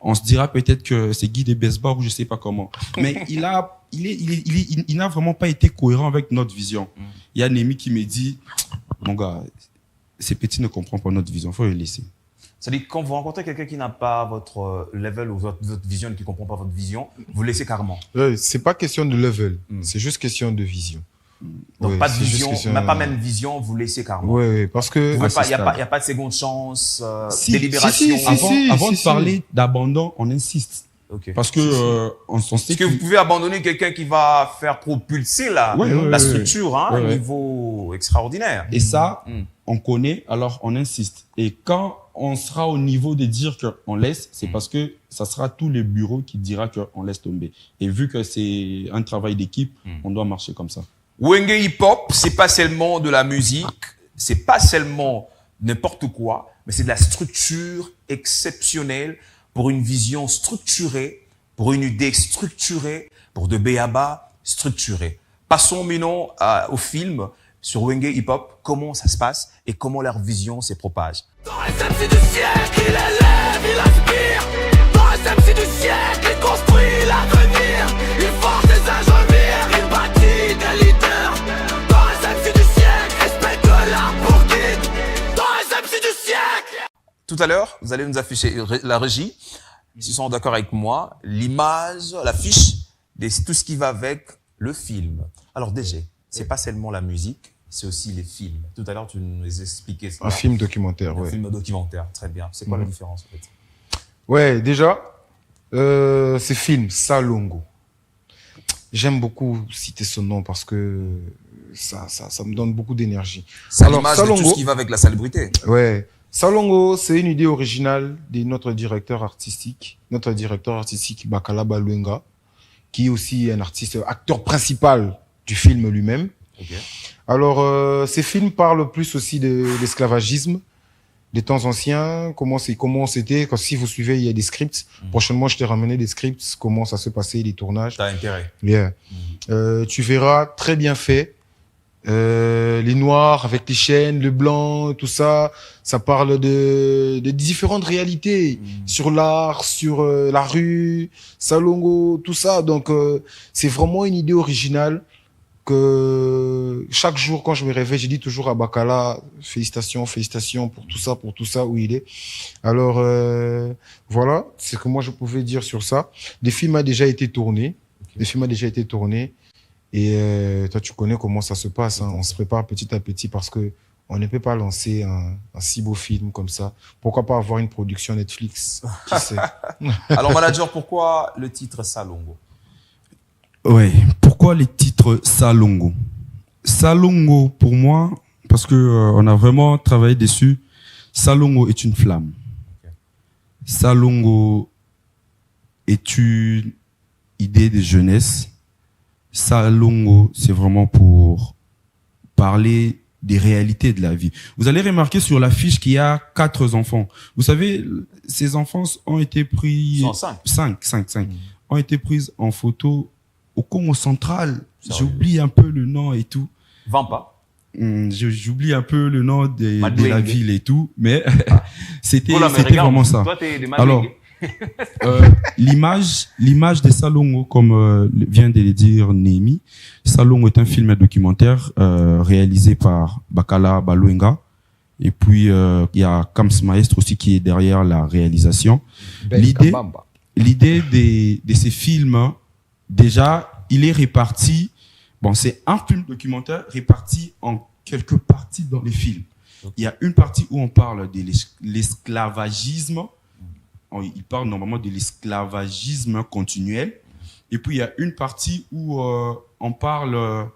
Speaker 4: On se dira peut-être que c'est Guy de Besbar ou je sais pas comment. Mais il n'a vraiment pas été cohérent avec notre vision. Il y a Némi qui me dit, mon gars, ces petits ne comprennent pas notre vision, faut les laisser.
Speaker 2: C'est-à-dire quand vous rencontrez quelqu'un qui n'a pas votre level ou votre vision, qui comprend pas votre vision, vous laissez carrément.
Speaker 3: C'est pas question de level, c'est juste question de vision.
Speaker 2: Donc
Speaker 3: Ouais,
Speaker 2: pas de
Speaker 3: c'est juste
Speaker 2: vision,
Speaker 3: question-
Speaker 2: pas même vision, vous laissez carrément.
Speaker 3: Ouais, parce que
Speaker 2: Il n'y a pas de seconde chance,
Speaker 4: Si,
Speaker 2: délibération.
Speaker 4: Avant de parler d'abandon, on insiste.
Speaker 2: Ok.
Speaker 4: Parce que on sait
Speaker 2: Est-ce que vous pouvez abandonner quelqu'un qui va faire propulser la structure, hein, à un niveau extraordinaire?
Speaker 4: Et ça, on connaît, alors on insiste. Et quand on sera au niveau de dire qu'on laisse, c'est parce que ça sera tous les bureaux qui dira qu'on laisse tomber. Et vu que c'est un travail d'équipe, on doit marcher comme ça.
Speaker 2: Wenge Hip Hop, c'est pas seulement de la musique, c'est pas seulement n'importe quoi, mais c'est de la structure exceptionnelle pour une vision structurée, pour une idée structurée, pour de B.A.B.A. structuré. Passons maintenant au film sur Wenge Hip Hop, comment ça se passe et comment leur vision se propage.
Speaker 1: Dans SMC du siècle, il élève, il aspire. Dans SMC du siècle, il construit l'avenir. Il force des ingénieurs, il bâtit des leaders. Dans SMC du siècle, respecte l'art pour guide. Dans SMC du siècle.
Speaker 2: Tout à l'heure, vous allez nous afficher la régie, s'ils sont d'accord avec moi, l'image, l'affiche, tout ce qui va avec le film. Alors DG, c'est pas seulement la musique, c'est aussi les films. Tout à l'heure, tu nous expliquais ça.
Speaker 3: un film documentaire,
Speaker 2: Un
Speaker 3: ouais.
Speaker 2: film documentaire, très bien. C'est quoi la différence en fait?
Speaker 3: Ouais, déjà, ce film, Salongo. J'aime beaucoup citer son nom parce que ça me donne beaucoup d'énergie.
Speaker 2: C'est
Speaker 3: Alors,
Speaker 2: l'image de tout
Speaker 3: Salongo,
Speaker 2: ce qui va avec la salubrité.
Speaker 3: ouais. Salongo, c'est une idée originale de notre directeur artistique, Bakala Baluenga, qui est aussi un artiste, acteur principal du film lui-même.
Speaker 2: Okay.
Speaker 3: Alors, ces films parlent plus aussi de l'esclavagisme, des temps anciens, comment c'était, quand si vous suivez, il y a des scripts. Prochainement, je t'ai ramené des scripts, comment ça se passait, les tournages.
Speaker 2: T'as intérêt.
Speaker 3: Yeah. Tu verras, très bien fait. Les noirs avec les chaînes, le blanc, tout ça, ça parle de différentes réalités sur l'art, sur la rue, Salongo, tout ça. Donc, c'est vraiment une idée originale que chaque jour, quand je me réveille, j'ai dit toujours à Bakala, félicitations pour tout ça, où il est. Alors, voilà, c'est ce que moi je pouvais dire sur ça. Des films a déjà été tournés. Et toi, tu connais comment ça se passe. Hein. On se prépare petit à petit parce que on ne peut pas lancer un si beau film comme ça. Pourquoi pas avoir une production Netflix? Qui sait?
Speaker 2: Alors manager, pourquoi le titre Salongo?
Speaker 4: Ouais. Pourquoi les titres Salongo? Salongo, pour moi, parce que on a vraiment travaillé dessus. Salongo est une flamme.
Speaker 2: Okay.
Speaker 4: Salongo est une idée de jeunesse. Salongo, c'est vraiment pour parler des réalités de la vie. Vous allez remarquer sur l'affiche qu'il y a 4 enfants. Vous savez, ces enfants ont été pris... 5 ont été pris en photo au Congo central. J'oublie un peu le nom et tout.
Speaker 2: Vampa.
Speaker 4: J'oublie un peu le nom de la ville et tout, mais c'était
Speaker 2: regarde,
Speaker 4: vraiment ça.
Speaker 2: Toi, t'es de
Speaker 4: Alors, l'image de Salongo, comme vient de le dire Némi, Salongo est un film documentaire réalisé par Bakala Baluenga. Et puis, il y a Kams Maestro aussi qui est derrière la réalisation. l'idée de ces films, hein, déjà, il est réparti. Bon, c'est un film documentaire réparti en quelques parties dans les films. Il y a une partie où on parle de l'esclavagisme. Il parle normalement de l'esclavagisme continuel. Et puis, il y a une partie où on parle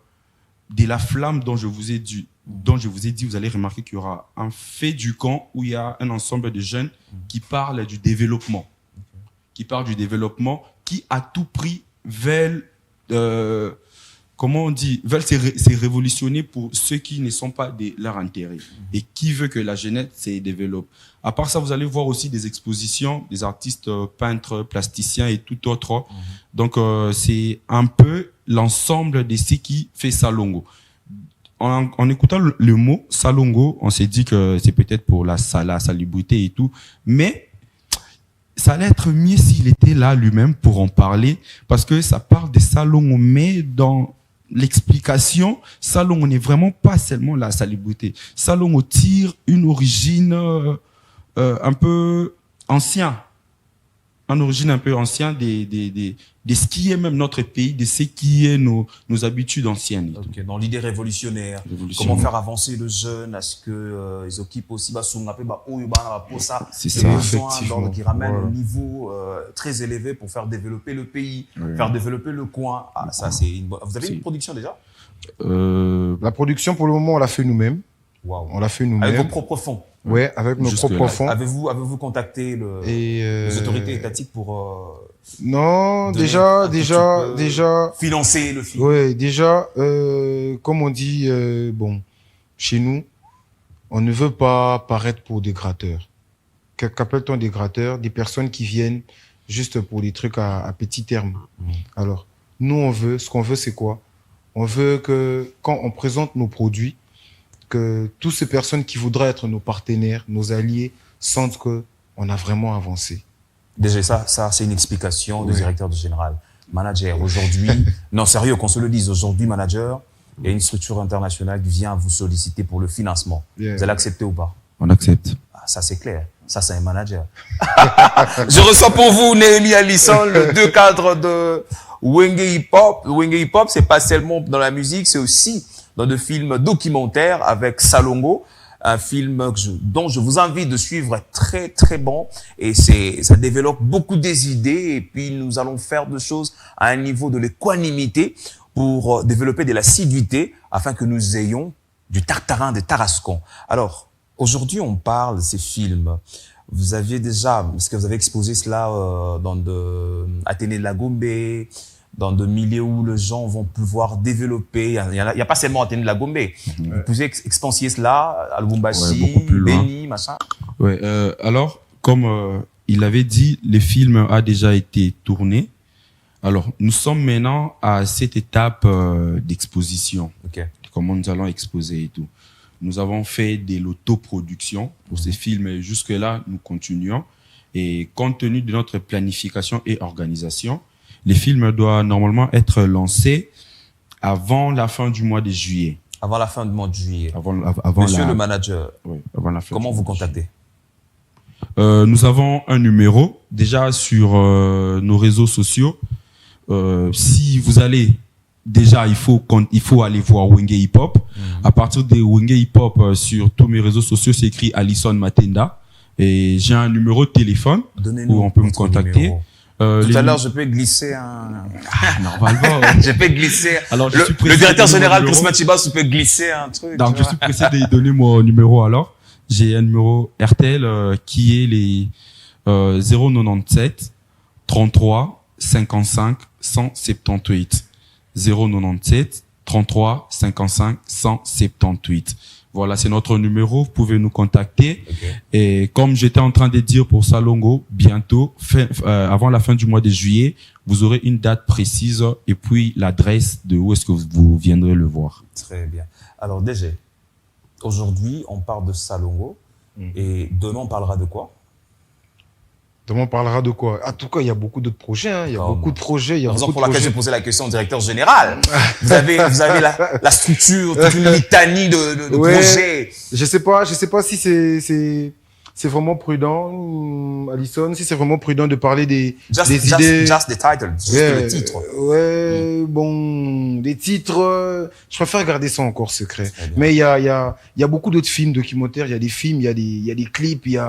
Speaker 4: de la flamme dont je vous ai dit. Vous allez remarquer qu'il y aura un fait du camp où il y a un ensemble de jeunes qui parlent du développement. Qui parlent du développement, qui à tout prix veulent... comment on dit, veulent se révolutionner pour ceux qui ne sont pas de leur intérêt et qui veut que la jeunesse se développe. À part ça, vous allez voir aussi des expositions, des artistes peintres, plasticiens et tout autre. Donc, c'est un peu l'ensemble de ce qui fait Salongo. En écoutant le mot Salongo, on s'est dit que c'est peut-être pour la salubrité et tout, mais ça allait être mieux s'il était là lui-même pour en parler, parce que ça parle de Salongo, mais dans l'explication, Salongo n'est vraiment pas seulement la salubrité. Salongo tire une origine un peu ancienne, de ce qui est même notre pays, de ce qui est nos habitudes anciennes.
Speaker 2: Okay, dans l'idée révolutionnaire, comment faire avancer le jeune à ce que ils occupent aussi
Speaker 4: c'est ça,
Speaker 2: effectivement, qui ramène un niveau très élevé pour faire développer le pays, faire développer le coin. Ah, ça c'est Vous avez une production déjà?
Speaker 3: La production pour le moment on l'a fait nous-mêmes.
Speaker 2: Wow.
Speaker 3: On l'a fait nous-mêmes.
Speaker 2: Avec vos propres fonds.
Speaker 3: Ouais, avec nos propres fonds.
Speaker 2: Avez-vous contacté les autorités étatiques pour
Speaker 3: non, déjà
Speaker 2: financer le film?
Speaker 3: Ouais, déjà comme on dit bon, chez nous, on ne veut pas paraître pour des gratteurs. Qu'appelle-t-on des gratteurs? Des personnes qui viennent juste pour des trucs à petit terme. Alors, nous ce qu'on veut c'est quoi? On veut que quand on présente nos produits, que toutes ces personnes qui voudraient être nos partenaires, nos alliés, sentent que on a vraiment avancé.
Speaker 2: Déjà, ça c'est une explication du directeur général. Manager, aujourd'hui, non, sérieux, qu'on se le dise, aujourd'hui, manager, il y a une structure internationale qui vient vous solliciter pour le financement. Vous allez accepter ou pas?
Speaker 4: On accepte.
Speaker 2: Ah, ça, c'est clair. Ça, c'est un manager. Je reçois pour vous Néhémie Alisson, le 2 cadre de Wenge Hip Hop. Wenge Hip Hop, c'est pas seulement dans la musique, c'est aussi dans des films documentaires avec Salongo, un film dont je vous invite de suivre, très très bon, et ça développe beaucoup des idées, et puis nous allons faire des choses à un niveau de l'équanimité pour développer de l'assiduité afin que nous ayons du tartarin de Tarascon. Alors, aujourd'hui on parle de ces films. Vous aviez déjà, est-ce que vous avez exposé cela dans Athénée de la Gombe, dans des milieux où les gens vont pouvoir développer. Il y a pas seulement Athénée de la Gombe. Vous pouvez expanser cela à Lubumbashi, Beni, machin.
Speaker 4: Ouais, alors, comme il avait dit, le film a déjà été tourné. Alors, nous sommes maintenant à cette étape d'exposition.
Speaker 2: Okay.
Speaker 4: Comment nous allons exposer et tout. Nous avons fait de l'autoproduction pour ces films et jusque-là, nous continuons. Et compte tenu de notre planification et organisation, les films doivent normalement être lancés avant la fin du mois de juillet.
Speaker 2: Avant la fin du mois de juillet.
Speaker 4: Avant
Speaker 2: Monsieur le manager,
Speaker 4: oui, avant la fin
Speaker 2: comment vous contactez?
Speaker 4: Nous avons un numéro déjà sur nos réseaux sociaux. Si vous allez, déjà il faut aller voir Wenge Hip Hop. À partir de Wenge Hip Hop, sur tous mes réseaux sociaux, c'est écrit Alisson Matenda. Et j'ai un numéro de téléphone où on peut me contacter.
Speaker 2: Tout à l'heure, je peux glisser un...
Speaker 4: normalement.
Speaker 2: Je peux glisser...
Speaker 4: Alors,
Speaker 2: le directeur général Chris Machibas peut glisser un truc.
Speaker 4: Donc, je suis pressé de donner mon numéro alors. J'ai un numéro RTL qui est les 097 33 55 178. 097 33 55 178. Voilà, c'est notre numéro. Vous pouvez nous contacter.
Speaker 2: Okay.
Speaker 4: Et comme j'étais en train de dire pour Salongo, bientôt, avant la fin du mois de juillet, vous aurez une date précise et puis l'adresse de où est-ce que vous viendrez le voir.
Speaker 2: Très bien. Alors déjà, aujourd'hui, on parle de Salongo et demain, on parlera de quoi?
Speaker 3: Demain, on parlera de quoi? En tout cas, il y a beaucoup d'autres projets. Hein. Il y a beaucoup de projets. Il y a
Speaker 2: raison
Speaker 3: beaucoup
Speaker 2: pour
Speaker 3: de
Speaker 2: laquelle
Speaker 3: projets.
Speaker 2: j'ai posé la question au directeur général. Vous avez la structure, toute une litanie de projets.
Speaker 3: Je sais pas si c'est c'est vraiment prudent, Alison, si c'est vraiment prudent de parler des
Speaker 2: Just
Speaker 3: idées.
Speaker 2: the title, juste le titre.
Speaker 3: Bon, des titres, je préfère garder ça encore secret.
Speaker 2: Très bien.
Speaker 3: Mais il y a beaucoup d'autres films documentaires, il y a des films, il y a des clips, il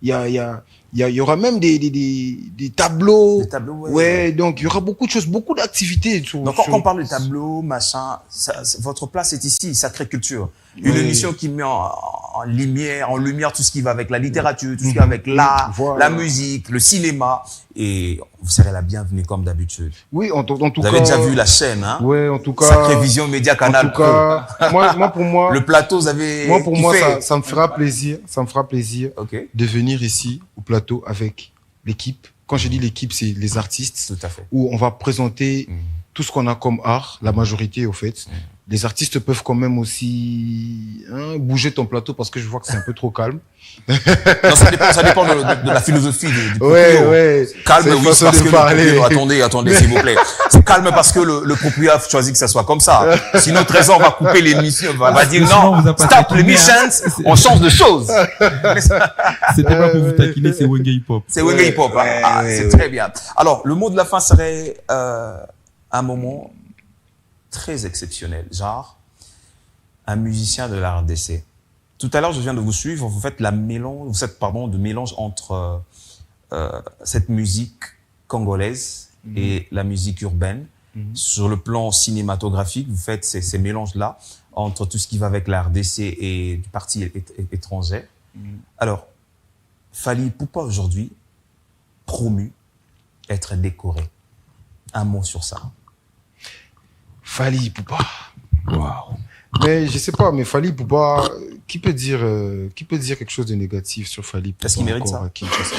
Speaker 3: y aura même des tableaux.
Speaker 2: Des tableaux,
Speaker 3: Ouais, donc il y aura beaucoup de choses, beaucoup d'activités.
Speaker 2: Donc, quand on parle de tableaux, machin, votre place est ici, Sacrée Culture. Une émission qui met en lumière tout ce qui va avec la littérature, tout ce qui va avec l'art,
Speaker 3: Voilà.
Speaker 2: la musique, le cinéma. Et vous serez la bienvenue comme d'habitude.
Speaker 3: Oui, en tout cas.
Speaker 2: Vous avez déjà vu la chaîne, hein?
Speaker 3: Ouais, en tout cas.
Speaker 2: Sacrée Vision Média Canal.
Speaker 3: En tout cas, moi, pour moi.
Speaker 2: Le plateau, vous avez.
Speaker 3: Moi, pour moi,
Speaker 2: kiffé.
Speaker 3: ça me fera plaisir. Ça me fera plaisir
Speaker 2: Ok.
Speaker 3: de venir ici au plateau avec l'équipe. Quand je dis l'équipe, c'est les artistes.
Speaker 2: Tout à fait.
Speaker 3: Où on va présenter tout ce qu'on a comme art, la majorité au fait. Les artistes peuvent quand même aussi bouger ton plateau parce que je vois que c'est un peu trop calme.
Speaker 2: Non, ça dépend de la philosophie du proprio.
Speaker 3: Ouais.
Speaker 2: Calme,
Speaker 3: C'est une
Speaker 2: oui,
Speaker 3: façon
Speaker 2: parce
Speaker 3: de
Speaker 2: que
Speaker 3: parler.
Speaker 2: le proprio, attendez, s'il vous plaît. C'est calme parce que le proprio a choisi que ça soit comme ça. Sinon, Trésor va couper l'émission, va dire
Speaker 4: sinon, on
Speaker 2: non,
Speaker 4: vous a pas
Speaker 2: stop
Speaker 4: taquiné,
Speaker 2: l'émission, on change de choses.
Speaker 4: C'était pas pour vous taquiner, c'est Wenge Hip Hop.
Speaker 2: C'est Wenge Hip Hop, hein.
Speaker 3: Ouais,
Speaker 2: Ah,
Speaker 3: ouais,
Speaker 2: c'est
Speaker 3: ouais.
Speaker 2: très bien. Alors, le mot de la fin serait un moment très exceptionnel, genre un musicien de la RDC. Tout à l'heure, je viens de vous suivre, vous faites de mélange entre cette musique congolaise et la musique urbaine. Sur le plan cinématographique, vous faites ces mélanges-là entre tout ce qui va avec la RDC et du parti étranger. Alors, Fally Ipupa aujourd'hui, promu, être décoré. Un mot sur ça.
Speaker 3: Fally Ipupa.
Speaker 4: Waouh.
Speaker 3: Mais je sais pas, mais Fally Ipupa, qui peut dire quelque chose de négatif sur Fally Ipupa?
Speaker 2: Est-ce qu'il mérite
Speaker 3: encore
Speaker 2: ça?
Speaker 3: à Kinshasa?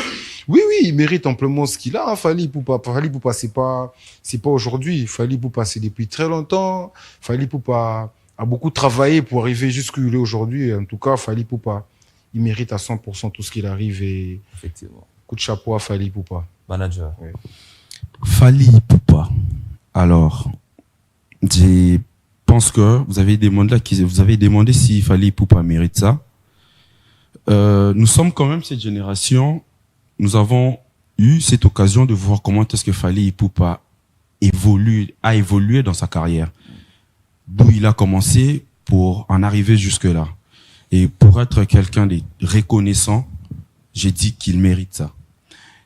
Speaker 3: Oui, il mérite amplement ce qu'il a, hein, Fally Ipupa. Fally Ipupa, c'est pas aujourd'hui. Fally Ipupa, c'est depuis très longtemps. Fally Ipupa a beaucoup travaillé pour arriver jusqu'où il est aujourd'hui. En tout cas, Fally Ipupa, il mérite à 100% tout ce qu'il arrive et
Speaker 2: Effectivement.
Speaker 3: coup de chapeau à Fally Ipupa.
Speaker 2: Manager.
Speaker 4: Fally Ipupa. Alors, je pense que vous avez demandé si Fally Ipupa mérite ça. Nous sommes quand même cette génération. Nous avons eu cette occasion de voir comment est-ce que Fally Ipupa a évolué dans sa carrière. D'où il a commencé pour en arriver jusque-là. Et pour être quelqu'un de reconnaissant, j'ai dit qu'il mérite ça.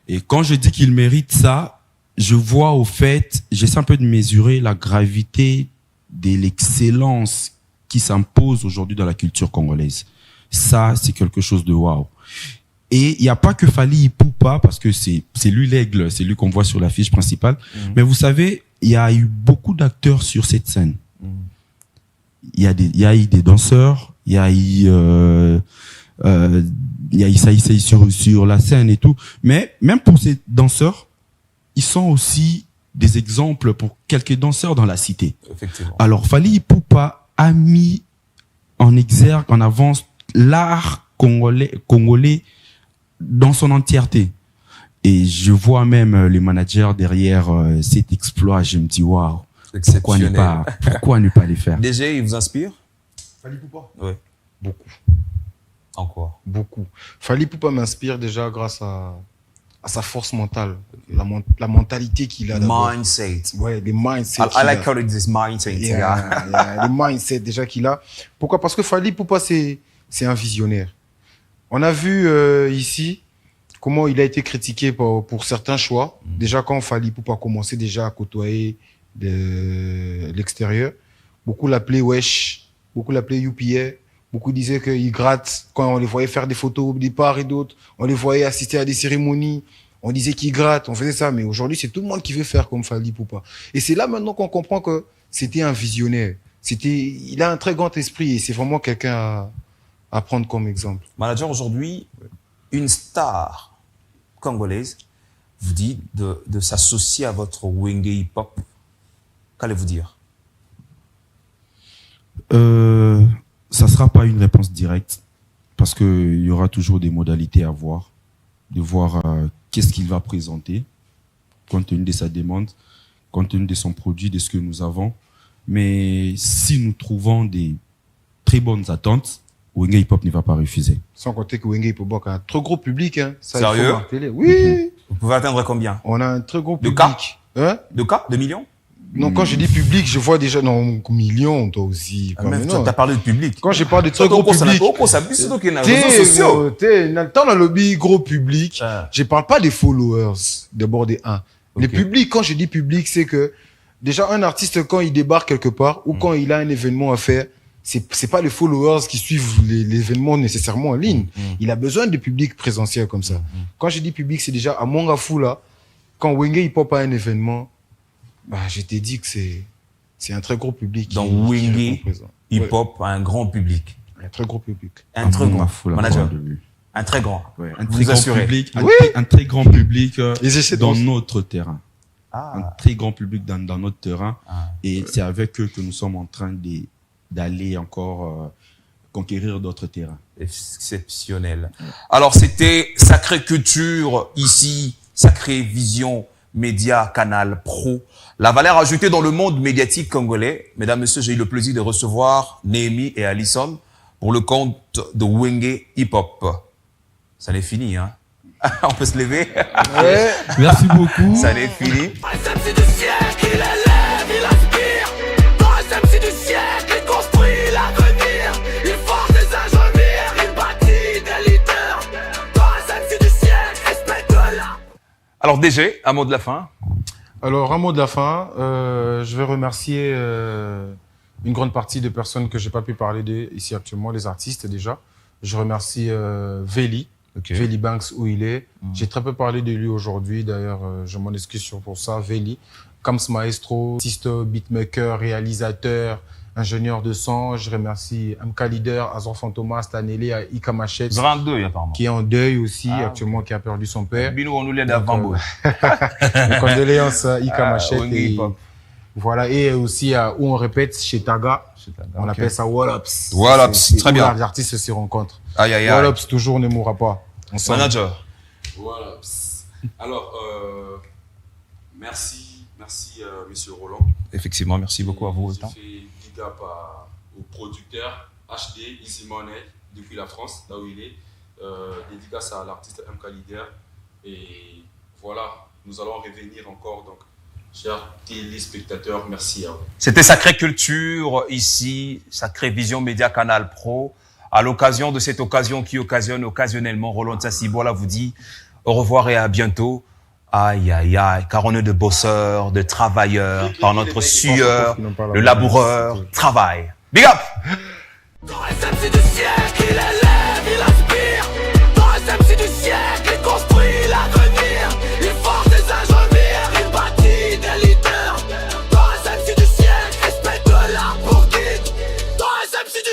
Speaker 4: Et quand je dis qu'il mérite ça, je vois au fait, j'essaie un peu de mesurer la gravité de l'excellence qui s'impose aujourd'hui dans la culture congolaise. Ça, c'est quelque chose de waouh. Et il n'y a pas que Fally Ipupa, parce que c'est lui l'aigle, c'est lui qu'on voit sur l'affiche principale. Mais vous savez, il y a eu beaucoup d'acteurs sur cette scène. Il y a eu des danseurs, il y a eu Saï sur la scène et tout. Mais même pour ces danseurs, ils sont aussi des exemples pour quelques danseurs dans la cité.
Speaker 2: Effectivement.
Speaker 4: Alors, Fally Ipupa a mis en exergue, en avance, l'art congolais dans son entièreté. Et je vois même les managers derrière cet exploit. Je me dis, waouh, pourquoi ne pas les faire?
Speaker 2: DG, il vous inspire?
Speaker 3: Fally Ipupa?
Speaker 2: Oui.
Speaker 3: Beaucoup.
Speaker 2: En quoi?
Speaker 3: Beaucoup. Fally Ipupa m'inspire déjà grâce à sa force mentale, la mentalité qu'il a.
Speaker 2: Mindset.
Speaker 3: Ouais, les mindsets.
Speaker 2: I like how it is mindset.
Speaker 3: Les mindsets déjà qu'il a. Pourquoi? Parce que Fally Ipupa, c'est un visionnaire. On a vu ici comment il a été critiqué pour certains choix. Déjà, quand Fally Ipupa a commencé déjà à côtoyer l'extérieur, beaucoup l'appelaient Wesh, beaucoup l'appelaient UPA. Beaucoup disaient qu'ils grattent quand on les voyait faire des photos des part et d'autres. On les voyait assister à des cérémonies. On disait qu'ils grattent, on faisait ça. Mais aujourd'hui, c'est tout le monde qui veut faire comme Fally Ipupa. Et c'est là maintenant qu'on comprend que c'était un visionnaire. Il a un très grand esprit et c'est vraiment quelqu'un à prendre comme exemple.
Speaker 2: Manager, aujourd'hui, une star congolaise vous dit de s'associer à votre Wenge Hip Hop. Qu'allez-vous dire?
Speaker 4: Ça sera pas une réponse directe parce que il y aura toujours des modalités à voir, de voir qu'est-ce qu'il va présenter compte tenu de sa demande, compte tenu de son produit, de ce que nous avons. Mais si nous trouvons des très bonnes attentes, Wenge Hip Hop ne va pas refuser.
Speaker 3: Sans compter que Wenge Hip Hop a un très gros public. Hein. Ça,
Speaker 2: Sérieux?
Speaker 3: il faut marteler. Oui,
Speaker 2: Vous pouvez atteindre combien?
Speaker 3: on a un très gros
Speaker 2: De
Speaker 3: public.
Speaker 2: cas?
Speaker 3: Hein?
Speaker 2: 2 cas? 2 millions?
Speaker 3: Non, quand je dis public, je vois déjà, non, millions, toi aussi.
Speaker 2: Ah,
Speaker 3: Quand
Speaker 2: même,
Speaker 3: même,
Speaker 2: tu
Speaker 3: non.
Speaker 2: as parlé de public.
Speaker 3: Quand je parle de très gros public, dans le lobby gros public,
Speaker 2: Ah.
Speaker 3: je parle pas des followers, d'abord des 1.
Speaker 2: Ok.
Speaker 3: Le public, quand je dis public, c'est que déjà un artiste, quand il débarque quelque part ou quand il a un événement à faire, c'est pas les followers qui suivent l'événement nécessairement en ligne. Il a besoin de public présentiel comme ça. Quand je dis public, c'est déjà à Mongafou là, quand Wenge Hip Hop a un événement, bah, je t'ai dit que c'est un très gros public.
Speaker 2: Donc,
Speaker 3: qui
Speaker 2: Wenge
Speaker 3: répond présent.
Speaker 2: Hip Hop a un grand public.
Speaker 3: Un très gros public.
Speaker 2: Un très grand.
Speaker 4: Fou, la
Speaker 2: Manager.
Speaker 4: parole de lui.
Speaker 2: Un très grand.
Speaker 4: Ouais, un
Speaker 2: Vous
Speaker 4: très grand
Speaker 2: assurez.
Speaker 4: public,
Speaker 3: Oui.
Speaker 4: un très grand public
Speaker 3: Ils essaient
Speaker 4: dans
Speaker 3: de-
Speaker 4: notre terrain. Un très grand public dans notre terrain.
Speaker 2: Ah.
Speaker 4: Et c'est avec eux que nous sommes en train d'aller encore conquérir d'autres terrains.
Speaker 2: Exceptionnel. Alors, c'était Sacrée Culture, ici, Sacrée Vision, Média, Canal Pro. La valeur ajoutée dans le monde médiatique congolais. Mesdames, Messieurs, j'ai eu le plaisir de recevoir Néhémie et Alison pour le compte de Wenge Hip Hop. Ça n'est fini, hein. On peut se lever.
Speaker 3: Ouais.
Speaker 4: Merci beaucoup.
Speaker 2: Ça n'est fini.
Speaker 1: Dans les MC du siècle, il élève, il inspire. Dans les MC du siècle, il construit l'avenir. Il forge des ingénieurs, il bâtit des leaders. Dans les MC du siècle, respecte-la.
Speaker 2: Alors, DG, un mot de la fin.
Speaker 3: Alors, un mot de la fin. Je vais remercier une grande partie de personnes que j'ai pas pu parler ici actuellement, les artistes déjà. Je remercie Veli, Veli Banks où il est. J'ai très peu parlé de lui aujourd'hui, d'ailleurs, je m'en excuse pour ça. Veli, Kams Maestro, artiste, beatmaker, réalisateur, ingénieur de son. Je remercie MK Leader, Azor Fantomas, Tanele, Ika Machette,
Speaker 2: 22, apparemment.
Speaker 3: qui est en deuil aussi
Speaker 2: Ah,
Speaker 3: actuellement, qui a perdu son père.
Speaker 2: Binou, on nous l'aide avant.
Speaker 3: Donc, mes condoléances à Ika Machette.
Speaker 2: Wenge
Speaker 3: Et,
Speaker 2: Hip Hop.
Speaker 3: voilà, et aussi où on répète chez Taga. On appelle ça Wallops.
Speaker 2: Wallops,
Speaker 3: C'est
Speaker 2: très
Speaker 3: où
Speaker 2: bien.
Speaker 3: Les artistes se rencontrent.
Speaker 2: Aïe, aïe, aïe.
Speaker 3: Wallops toujours ne mourra pas. Ensemble.
Speaker 2: Manager.
Speaker 4: Voilà. Alors, merci, Monsieur Roland.
Speaker 2: Effectivement, merci beaucoup à vous.
Speaker 4: Je
Speaker 2: autant.
Speaker 4: fais big up au producteur HD Easy Money depuis la France, là où il est. Dédicace à l'artiste MK Leader. Et voilà, nous allons revenir encore. Donc, chers téléspectateurs, merci à vous.
Speaker 2: C'était Sacrée Culture, ici, Sacrée Vision Média Canal Pro. À l'occasion de cette occasion qui occasionne occasionnellement, Roland Sassibola vous dit au revoir et à bientôt. Aïe, aïe, aïe, car on est de bosseurs, de travailleurs, par notre sueur, le laboureur travaille. Big up!
Speaker 1: Dans les MC du siècle, il est